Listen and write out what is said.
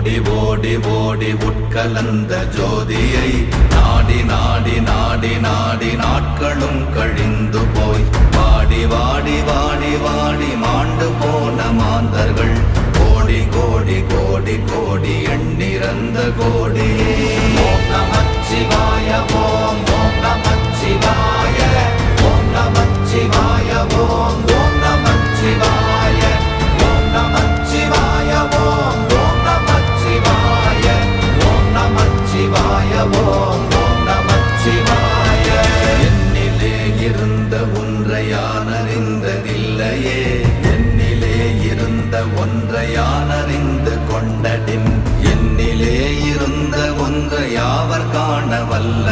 ஓடி ஓடி ஓடி உட்கலந்த ஜோதியை நாடி நாடி நாடி நாடி நாட்களும் கழிந்து போய் வாடி வாடி வாடி வாடி மாண்டு போன மாந்தர்கள் கோடி கோடி கோடி கோடி எண்ணிறந்த கோடியே. ஓம் நமச்சிவாய ஓம் ஓம் நமச்சிவாய ஓம் நமச்சிவாய ஓம் ஓம் நமச்சிவாய ஓம் நமச்சிவாய ஓம் ஓம் நமச்சிவாய ஓம் நமச்சிவாய ஓம் ஓம் நமச்சிவாய. என்னிலே இருந்த ஒன்றை யான் அறிந்ததில்லையே, என்னிலே இருந்த ஒன்றை யான் அறிந்து கொண்டடின், என்னிலே இருந்த ஒன்றை யாவர் காண வல்ல